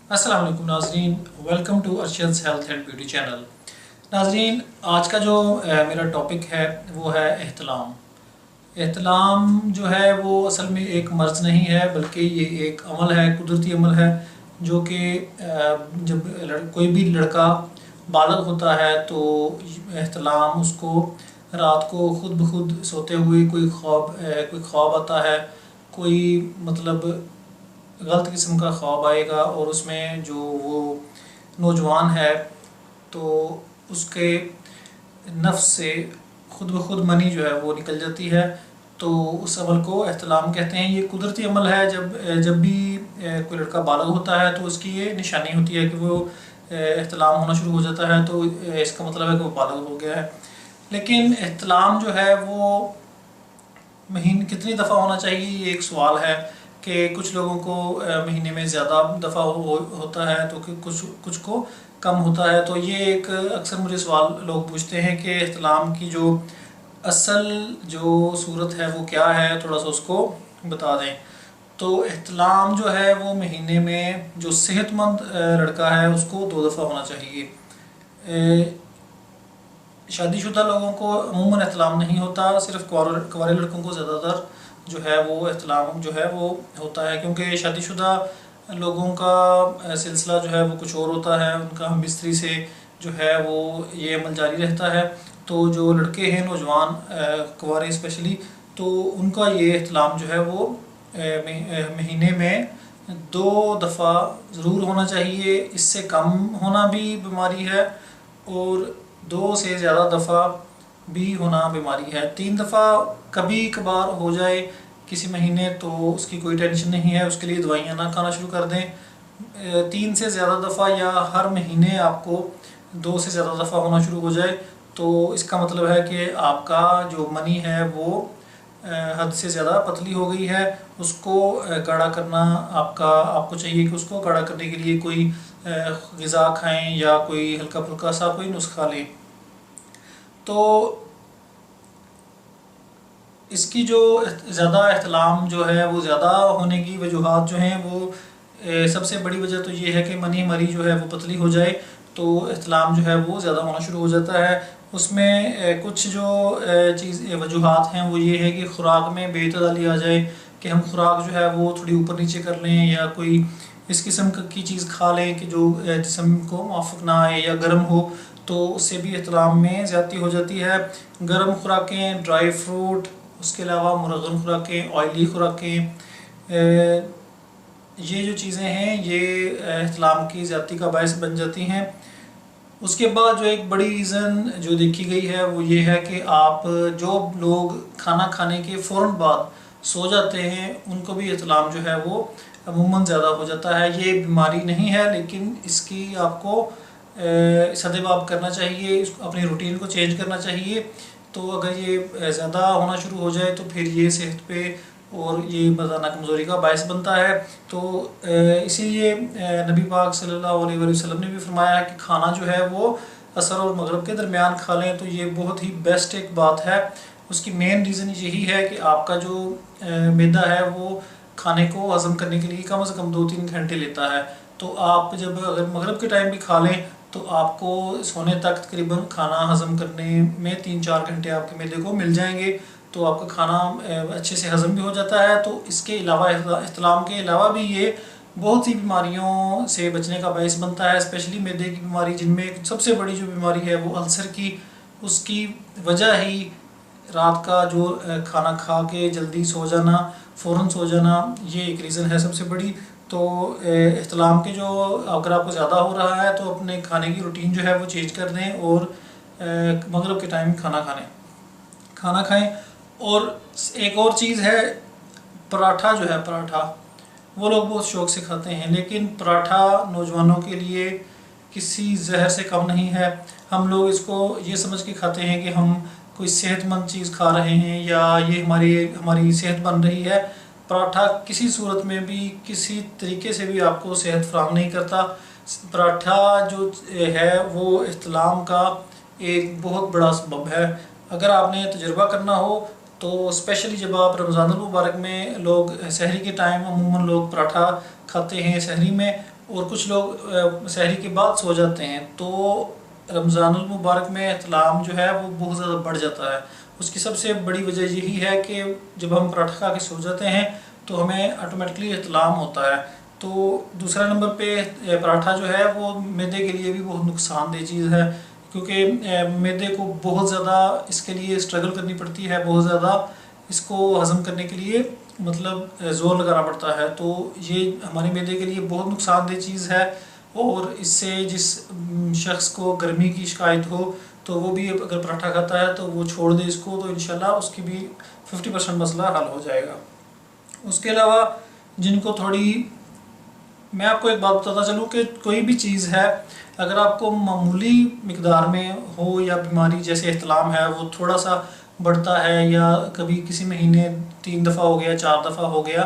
अस्सलाम वालेकुम नाजरीन, welcome to Arshad's health and beauty channel. नाजरीन, आज का जो मेरा टॉपिक है वो है एहतलाम। एहतलाम जो है वो असल में एक मर्ज़ नहीं है, बल्कि ये एक अमल है, कुदरती अमल है, जो कि जब कोई भी लड़का बालग होता है तो एहतलाम उसको रात को खुद ब खुद सोते हुए कोई ख्वाब आता है, कोई मतलब गलत किस्म का ख्वाब आएगा और उसमें जो वो नौजवान है तो उसके नफ्स से खुद ब खुद मनी जो है वो निकल जाती है। तो उस अमल को एहतलाम कहते हैं। ये कुदरती अमल है। जब भी कोई लड़का बालग होता है तो उसकी ये निशानी होती है कि वो एहतलाम होना शुरू हो जाता है, तो इसका मतलब है कि वो बालग हो गया है। लेकिन एहतलाम जो है वो महीने कितनी दफ़ा होना चाहिए, ये एक सवाल है कि कुछ लोगों को महीने में ज़्यादा दफ़ा होता है तो कुछ कुछ को कम होता है। तो ये एक अक्सर मुझे सवाल लोग पूछते हैं कि एहतलाम की जो असल जो सूरत है वो क्या है, थोड़ा सा उसको बता दें। तो एहतलाम जो है वो महीने में जो सेहतमंद लड़का है उसको 2 दफ़ा होना चाहिए। शादीशुदा लोगों को अमूमन एहतलाम नहीं होता, सिर्फ कुंवारे लड़कों को ज़्यादातर जो है वो एहतलाम जो है वो होता है, क्योंकि शादीशुदा लोगों का सिलसिला जो है वो कुछ और होता है। उनका हम बिस्तरी से जो है वो ये अमल जारी रहता है। तो जो लड़के हैं नौजवान कुंवारे स्पेशली, तो उनका ये एहतलाम जो है वो महीने में 2 दफ़ा ज़रूर होना चाहिए। इससे कम होना भी बीमारी है और 2 से ज़्यादा दफ़ा भी होना बीमारी है। 3 दफ़ा कभी कभार हो जाए किसी महीने तो उसकी कोई टेंशन नहीं है, उसके लिए दवाइयाँ ना खाना शुरू कर दें। 3 से ज़्यादा दफ़ा या हर महीने आपको 2 से ज़्यादा दफ़ा होना शुरू हो जाए तो इसका मतलब है कि आपका जो मनी है वो हद से ज़्यादा पतली हो गई है। उसको गाढ़ा करना आपको चाहिए कि उसको गाढ़ा करने के लिए कोई ग़िज़ा खाएं या कोई हल्का फुल्का सा कोई नुस्खा लें। तो इसकी जो ज़्यादा एहतलाम जो है वो ज़्यादा होने की वजूहात जो हैं वो सबसे बड़ी वजह तो ये है कि मनी हमारी जो है वो पतली हो जाए तो एहतलाम जो है वो ज़्यादा होना शुरू हो जाता है। उसमें कुछ जो वजूहात हैं वो ये है कि ख़ुराक में बेतदली आ जाए, कि हम ख़ुराक जो है वो थोड़ी ऊपर नीचे कर लें या कोई इस किस्म की चीज़ खा लें कि जो जिस्म को माफ़क ना आए या गर्म हो, तो उससे भी एहतलाम में ज़्यादती हो जाती है। गर्म खुराकें, ड्राई फ्रूट, उसके अलावा मुरगन खुराकें, ऑयली खुराकें, ये जो चीज़ें हैं ये एहतलाम की ज़्यादती का बायस बन जाती हैं। उसके बाद जो एक बड़ी रीज़न जो देखी गई है वो ये है कि आप जो लोग खाना खाने के फ़ौरन बाद सो जाते हैं उनको भी एहतलाम जो है वो अमूमन ज़्यादा हो जाता है। ये बीमारी नहीं है, लेकिन इसकी आपको सदेबाब करना चाहिए, अपनी रूटीन को चेंज करना चाहिए। तो अगर ये ज़्यादा होना शुरू हो जाए तो फिर ये सेहत पे और ये मर्दाना कमज़ोरी का बायस बनता है। तो इसीलिए नबी पाक सल्लल्लाहु अलैहि वसल्लम ने भी फरमाया कि खाना जो है वो असर और मगरिब के दरमियान खा लें, तो ये बहुत ही बेस्ट एक बात है। उसकी मेन रीज़न यही है कि आपका जो मैदा है वो खाने को हज़म करने के लिए कम से कम 2-3 घंटे लेता है। तो आप जब अगर मगरिब के टाइम भी खा लें तो आपको सोने तक तकरीबन खाना हज़म करने में 3-4 घंटे आपके मैदे को मिल जाएंगे, तो आपका खाना अच्छे से हज़म भी हो जाता है। तो इसके अलावा इस्लाम के अलावा भी ये बहुत सी बीमारियों से बचने का बायस बनता है, स्पेशली मैदे की बीमारी, जिनमें सबसे बड़ी जो बीमारी है वो अल्सर की, उसकी वजह ही रात का जो खाना खा के जल्दी सो जाना, फ़ौरन सो जाना, ये एक रीज़न है सबसे बड़ी। तो इस्लाम के जो अगर आपको ज़्यादा हो रहा है तो अपने खाने की रूटीन जो है वो चेंज कर दें और मगरिब के टाइम खाना खाएं। और एक और चीज़ है, पराठा जो है, पराठा वो लोग बहुत शौक़ से खाते हैं, लेकिन पराठा नौजवानों के लिए किसी जहर से कम नहीं है। हम लोग इसको ये समझ के खाते हैं कि हम कोई सेहतमंद चीज़ खा रहे हैं या ये हमारी सेहत बन रही है। पराठा किसी सूरत में भी किसी तरीके से भी आपको सेहत फराहम नहीं करता। पराठा जो है वो इस्लाम का एक बहुत बड़ा सबब है। अगर आपने तजुर्बा करना हो तो स्पेशली जब आप रमज़ान मुबारक में लोग सहरी के टाइम अमूमन लोग पराठा खाते हैं सहरी में, और कुछ लोग सहरी के बाद सो जाते हैं, तो रमज़ानुल मुबारक में एहतलाम जो है वो बहुत ज़्यादा बढ़ जाता है। उसकी सबसे बड़ी वजह यही है कि जब हम पराठा खा के सो जाते हैं तो हमें ऑटोमेटिकली एहतलाम होता है। तो दूसरा नंबर पे पराठा जो है वो मैदे के लिए भी बहुत नुकसानदेह चीज़ है, क्योंकि मैदे को बहुत ज़्यादा इसके लिए स्ट्रगल करनी पड़ती है, बहुत ज़्यादा इसको हज़म करने के लिए मतलब ज़ोर लगाना पड़ता है। तो ये हमारे मैदे के लिए बहुत नुकसानदेह चीज़ है। और इससे जिस शख्स को गर्मी की शिकायत हो तो वो भी अगर पराठा खाता है तो वो छोड़ दे इसको, तो इंशाल्लाह उसकी भी 50% मसला हल हो जाएगा। उसके अलावा जिनको थोड़ी, मैं आपको एक बात बताता चलूँ कि कोई भी चीज़ है अगर आपको मामूली मिकदार में हो या बीमारी जैसे एहतलाम है वो थोड़ा सा बढ़ता है या कभी किसी महीने 3 दफ़ा हो गया, 4 दफ़ा हो गया,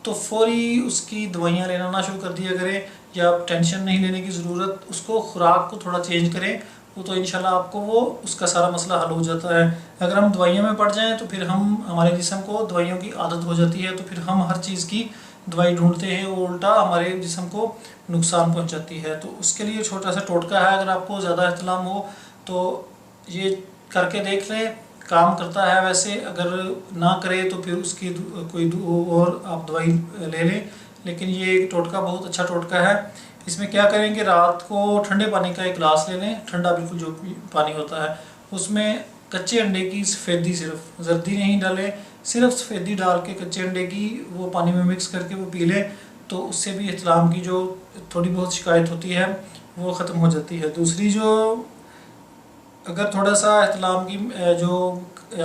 तो फौरी उसकी दवाइयाँ लेना ना शुरू कर दिया करें, या टेंशन नहीं लेने की ज़रूरत, उसको खुराक को थोड़ा चेंज करें, वो तो इंशाल्लाह आपको वो उसका सारा मसला हल हो जाता है। अगर हम दवाइयों में पड़ जाएं तो फिर हमारे जिस्म को दवाइयों की आदत हो जाती है, तो फिर हम हर चीज़ की दवाई ढूंढते हैं, वो उल्टा हमारे जिस्म को नुकसान पहुंचाती है। तो उसके लिए छोटा सा टोटका है, अगर आपको ज़्यादा एहतलाम हो तो ये करके देख लें, काम करता है। वैसे अगर ना करे तो फिर उसकी कोई और आप दवाई ले लें, लेकिन ये एक टोटका बहुत अच्छा टोटका है। इसमें क्या करेंगे, रात को ठंडे पानी का एक गिलास ले लें, ठंडा बिल्कुल जो पानी होता है, उसमें कच्चे अंडे की सफ़ेदी, सिर्फ जर्दी नहीं डालें, सिर्फ सफ़ेदी डाल के कच्चे अंडे की वो पानी में मिक्स करके वो पी लें, तो उससे भी इहतलाम की जो थोड़ी बहुत शिकायत होती है वो ख़त्म हो जाती है। दूसरी जो, अगर थोड़ा सा इहतलाम की जो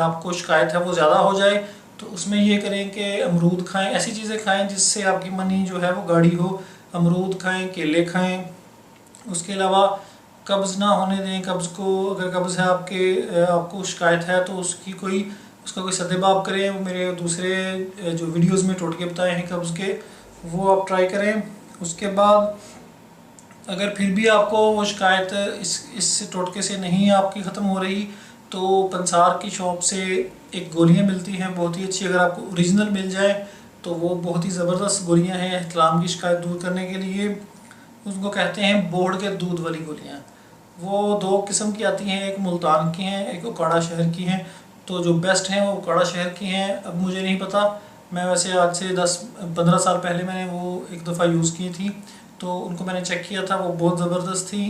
आपको शिकायत है वो ज़्यादा हो जाए तो उसमें ये करें कि अमरूद खाएं, ऐसी चीज़ें खाएं जिससे आपकी मनी जो है वो गाढ़ी हो। अमरूद खाएं, केले खाएं। उसके अलावा कब्ज़ ना होने दें, कब्ज़ को, अगर कब्ज़ है आपको शिकायत है तो उसका कोई सद्देबाब करें। वो मेरे दूसरे जो वीडियोस में टोटके बताए हैं कब्ज़ के, वो आप ट्राई करें। उसके बाद अगर फिर भी आपको वो शिकायत इस टोटके से नहीं आपकी ख़त्म हो रही तो पंसार की शॉप से एक गोलियां मिलती हैं बहुत ही अच्छी, अगर आपको ओरिजिनल मिल जाए तो वो बहुत ही ज़बरदस्त गोलियां हैं एहतलाम की शिकायत दूर करने के लिए। उसको कहते हैं बोड़ के दूध वाली गोलियां। वो 2 किस्म की आती हैं, एक मुल्तान की हैं, एक उकाड़ा शहर की हैं। तो जो बेस्ट हैं वो उकाड़ा शहर की हैं। अब मुझे नहीं पता, मैं वैसे आज से 10-15 साल पहले मैंने वो एक दफ़ा यूज़ की थी, तो उनको मैंने चेक किया था, वो बहुत ज़बरदस्त थी।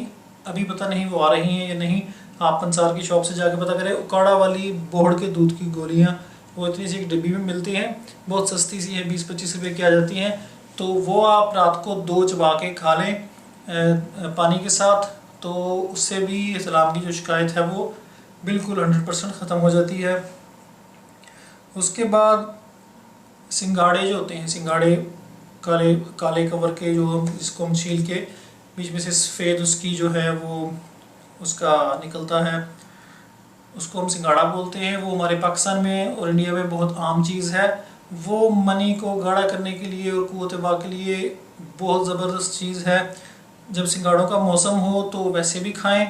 अभी पता नहीं वो आ रही हैं या नहीं, आप पंसार की शॉप से जाके पता करें। उकाड़ा वाली बोड़ के दूध की गोलियाँ वो इतनी सी एक डिब्बी में मिलती हैं, बहुत सस्ती सी है, 20-25 रुपये की आ जाती हैं। तो वो आप रात को 2 चबा के खा लें पानी के साथ, तो उससे भी इस्लाम की जो शिकायत है वो बिल्कुल 100% ख़त्म हो जाती है। उसके बाद सिंगाड़े जो होते हैं, सिंगाड़े काले काले कवर के, जो जिसको हम छील के बीच में से सफ़ेद उसकी जो है वो उसका निकलता है, उसको हम सिंगाड़ा बोलते हैं। वो हमारे पाकिस्तान में और इंडिया में बहुत आम चीज़ है। वो मनी को गाढ़ा करने के लिए और क़ुव्वत बा के लिए बहुत ज़बरदस्त चीज़ है। जब सिंगाड़ों का मौसम हो तो वैसे भी खाएं,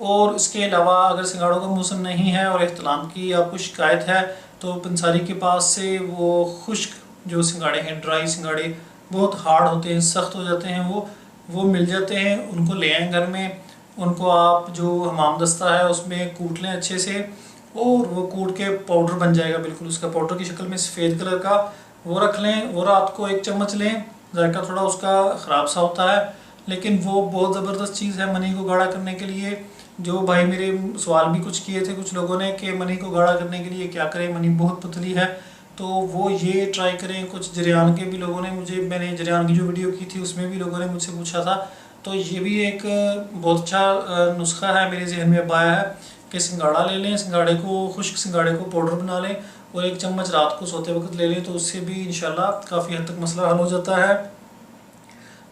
और इसके अलावा अगर सिंगाड़ों का मौसम नहीं है और इख्तिलाम की आपको शिकायत है तो पंसारी के पास से वो खुश्क जो सिंगाड़े हैं, ड्राई सिंगाड़े, बहुत हार्ड होते हैं, सख्त हो जाते हैं, वो मिल जाते हैं, उनको ले आएँ घर में। उनको आप जो हमाम दस्ता है उसमें कूट लें अच्छे से, और वो कूट के पाउडर बन जाएगा बिल्कुल उसका पाउडर की शक्ल में सफ़ेद कलर का, वो रख लें। वो रात को 1 चम्मच लें, जायका थोड़ा उसका ख़राब सा होता है लेकिन वो बहुत ज़बरदस्त चीज़ है मनी को गाढ़ा करने के लिए। जो भाई मेरे सवाल भी कुछ किए थे कुछ लोगों ने कि मनी को गाढ़ा करने के लिए क्या करें, मनी बहुत पतली है, तो वो ये ट्राई करें। कुछ जरियान के भी लोगों ने मैंने जरियान की जो वीडियो की थी उसमें भी लोगों ने मुझसे पूछा था, तो ये भी एक बहुत अच्छा नुस्खा है मेरे जहन में अब आया है कि सिंगाड़ा ले लें, सिंगाड़े को, खुश्क सिंगाड़े को पाउडर बना लें और 1 चम्मच रात को सोते वक्त ले लें, तो उससे भी इंशाल्लाह काफ़ी हद तक मसला हल हो जाता है।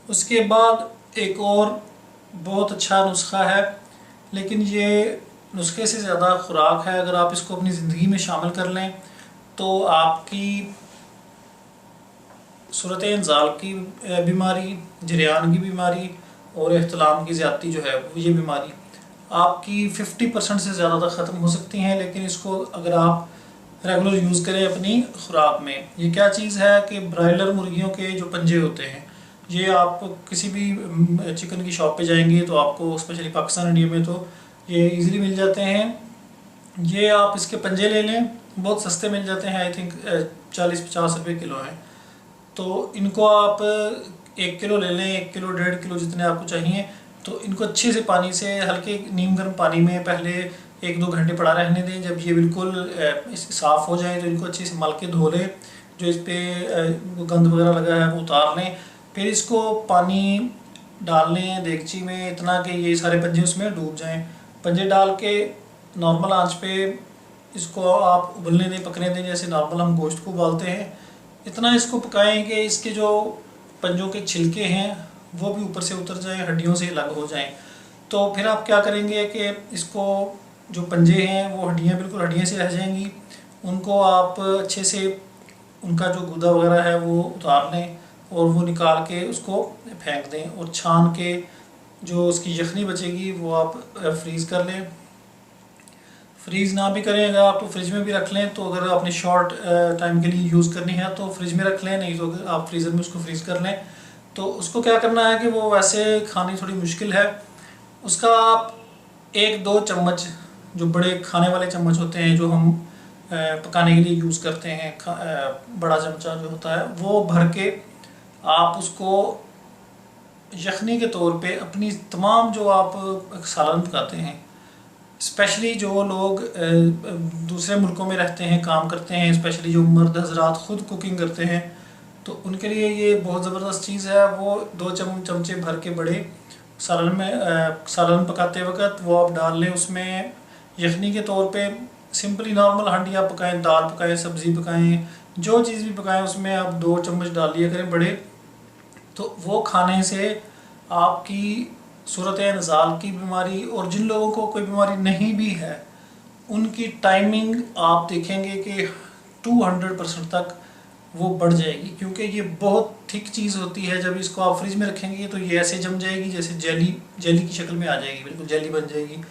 उसके बाद एक और बहुत अच्छा नुस्खा है, लेकिन ये नुस्खे से ज़्यादा खुराक है। अगर आप इसको अपनी ज़िंदगी में शामिल कर लें तो आपकी सूरत इंज़ाल की बीमारी, जरियान की बीमारी और इख्तिलाम की ज़्यादती जो है ये बीमारी आपकी 50% से ज़्यादा तक ख़त्म हो सकती हैं। लेकिन इसको अगर आप रेगुलर यूज़ करें अपनी खुराक में। ये क्या चीज़ है कि ब्रायलर मुर्गियों के जो पंजे होते हैं, ये आप किसी भी चिकन की शॉप पे जाएंगे तो आपको, स्पेशली पाकिस्तान इंडिया में, तो ये इजीली मिल जाते हैं। ये आप इसके पंजे ले लें, बहुत सस्ते मिल जाते हैं, आई थिंक 40-50 रुपये किलो हैं। तो इनको आप 1 किलो ले लें, 1 किलो 1.5 किलो जितने आपको चाहिए। तो इनको अच्छे से पानी से, हल्के नीम गर्म पानी में पहले 1-2 घंटे पड़ा रहने दें। जब ये बिल्कुल साफ़ हो जाए तो इनको अच्छे से मल के धो लें, जो इस पर गंद वगैरह लगा है वो उतार लें। फिर इसको पानी डाल लें देगची में इतना कि ये सारे पंजे उसमें डूब जाएं। पंजे डाल के नॉर्मल आंच पे इसको आप उबलने दें, पकने दें, जैसे नॉर्मल हम गोश्त को उबालते हैं। इतना इसको पकाएं कि इसके जो पंजों के छिलके हैं वो भी ऊपर से उतर जाएं, हड्डियों से अलग हो जाएं। तो फिर आप क्या करेंगे कि इसको, जो पंजे हैं वो हड्डियाँ बिल्कुल हड्डियाँ से रह जाएंगी, उनको आप अच्छे से, उनका जो गूदा वगैरह है वो उतार लें और वो निकाल के उसको फेंक दें, और छान के जो उसकी यखनी बचेगी वो आप फ्रीज़ कर लें। फ्रीज़ ना भी करें अगर आप तो फ्रिज में भी रख लें। तो अगर आपने शॉर्ट टाइम के लिए यूज़ करनी है तो फ्रिज में रख लें, नहीं तो अगर आप फ्रीज़र में उसको फ्रीज़ कर लें। तो उसको क्या करना है कि वो वैसे खानी थोड़ी मुश्किल है, उसका आप 1-2 चम्मच, जो बड़े खाने वाले चम्मच होते हैं जो हम पकाने के लिए यूज़ करते हैं, बड़ा चमचा जो होता है, वो भर के आप उसको यखनी के तौर पे अपनी तमाम जो आप सालन पकाते हैं, स्पेशली जो लोग दूसरे मुल्कों में रहते हैं, काम करते हैं, स्पेशली जो मर्द हजरात ख़ुद कुकिंग करते हैं, तो उनके लिए ये बहुत ज़बरदस्त चीज़ है। वो 2 चमचे भर के बड़े सालन में सालन पकाते वक्त वो आप डाल लें उसमें यखनी के तौर पे। सिंपली नॉर्मल हांडिया पकाएं, दाल पकाएं, सब्ज़ी पकाएं, जो चीज़ भी पकाएं उसमें आप 2 चम्मच डाल लिया करें बड़े। तो वो खाने से आपकी सूरत नज़ाल की बीमारी, और जिन लोगों को कोई बीमारी नहीं भी है, उनकी टाइमिंग आप देखेंगे कि 200% तक वो बढ़ जाएगी, क्योंकि ये बहुत थिक चीज़ होती है। जब इसको आप फ्रिज में रखेंगे तो ये ऐसे जम जाएगी, जैसे जेली की शक्ल में आ जाएगी, बिल्कुल जेली बन जाएगी।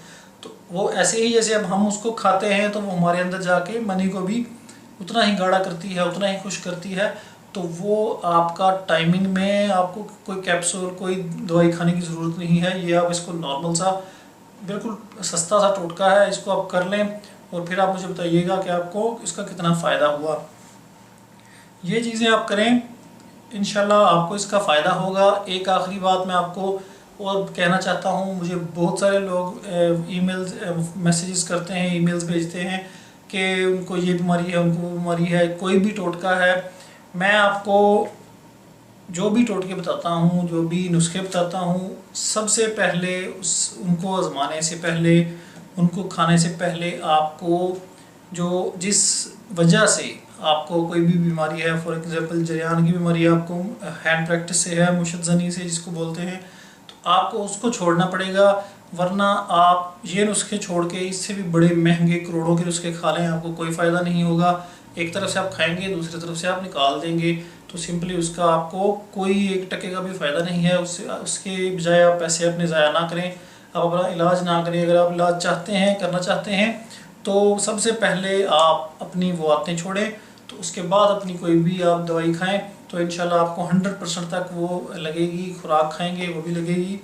तो वो ऐसे ही जैसे अब हम उसको खाते हैं तो वो हमारे अंदर जाके मनी को भी उतना ही गाढ़ा करती है, उतना ही खुश करती है। तो वो आपका टाइमिंग में आपको कोई कैप्सूल, कोई दवाई खाने की ज़रूरत नहीं है। ये आप इसको नॉर्मल सा, बिल्कुल सस्ता सा टोटका है, इसको आप कर लें और फिर आप मुझे बताइएगा कि आपको इसका कितना फ़ायदा हुआ। ये चीज़ें आप करें, इंशाल्लाह आपको इसका फ़ायदा होगा। एक आखिरी बात मैं आपको और कहना चाहता हूँ, मुझे बहुत सारे लोग ईमेल्स मैसेजेस करते हैं, ईमेल्स भेजते हैं कि उनको ये बीमारी है, उनको वो बीमारी है, कोई भी टोटका है। मैं आपको जो भी टोटके बताता हूँ, जो भी नुस्खे बताता हूँ, सबसे पहले उनको आजमाने से पहले, उनको खाने से पहले आपको जो जिस वजह से आपको कोई भी बीमारी है, फॉर एग्जांपल जरियान की बीमारी आपको हैंड प्रैक्टिस से है, मुशद्दनी से जिसको बोलते हैं, तो आपको उसको छोड़ना पड़ेगा। वरना आप ये नुस्खे छोड़ के इससे भी बड़े महंगे करोड़ों के नुस्खे खा लें, आपको कोई फ़ायदा नहीं होगा। एक तरफ से आप खाएंगे, दूसरी तरफ से आप निकाल देंगे, तो सिंपली उसका आपको कोई 1% का भी फ़ायदा नहीं है। उसके बजाय आप पैसे अपने ज़ाया ना करें, आप अपना इलाज ना करें। अगर आप इलाज चाहते हैं, करना चाहते हैं, तो सबसे पहले आप अपनी वो आदतें छोड़ें, तो उसके बाद अपनी कोई भी आप दवाई खाएं, तो इंशाल्लाह आपको 100% तक वो लगेगी। खुराक खाएंगे वो भी लगेगी।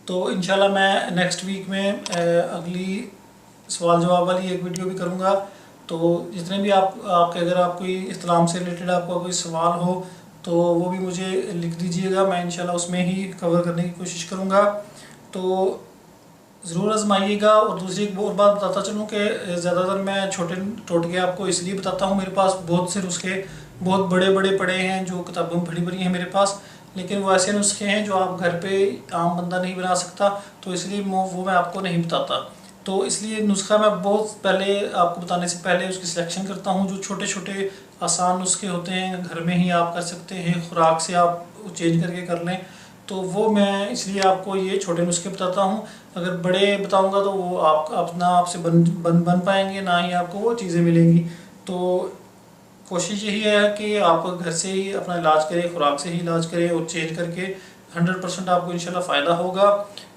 तो इंशाल्लाह मैं नेक्स्ट वीक में अगली सवाल जवाब वाली एक वीडियो भी करूँगा। तो जितने भी आपके अगर आप कोई इस्लाम से रिलेटेड आपका कोई सवाल हो तो वो भी मुझे लिख दीजिएगा, मैं इंशाल्लाह उसमें ही कवर करने की कोशिश करूँगा। तो ज़रूर आजमाइएगा। और दूसरी एक और बात बताता चलूँ कि ज़्यादातर मैं छोटे टोटके आपको इसलिए बताता हूँ, मेरे पास बहुत से नुस्खे बहुत बड़े बड़े पड़े हैं जो किताबों में भरी हैं मेरे पास, लेकिन वो ऐसे नुस्खे हैं जो आप घर पे आम बंदा नहीं बना सकता, तो इसलिए वो मैं आपको नहीं बताता। तो इसलिए नुस्खा मैं बहुत पहले आपको बताने से पहले उसकी सिलेक्शन करता हूँ। जो छोटे छोटे आसान नुस्खे होते हैं घर में ही आप कर सकते हैं, खुराक से आप चेंज करके कर लें, तो वो मैं इसलिए आपको ये छोटे नुस्खे बताता हूँ। अगर बड़े बताऊँगा तो वो अपना आपसे बन पाएंगे, ना ही आपको वो चीज़ें मिलेंगी। तो कोशिश यही है कि आप घर से ही अपना इलाज करें, खुराक से ही इलाज करें और चेंज करके 100% आपको इंशाल्लाह फ़ायदा होगा।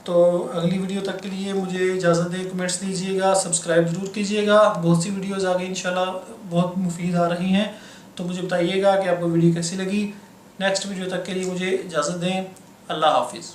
तो अगली वीडियो तक के लिए मुझे इजाज़त दें, कमेंट्स दीजिएगा, सब्सक्राइब ज़रूर कीजिएगा। बहुत सी वीडियोज़ आगे इंशाल्लाह बहुत मुफीद आ रही हैं, तो मुझे बताइएगा कि आपको वीडियो कैसी लगी। नेक्स्ट वीडियो तक के लिए मुझे इजाज़त दें। अल्लाह हाफिज़।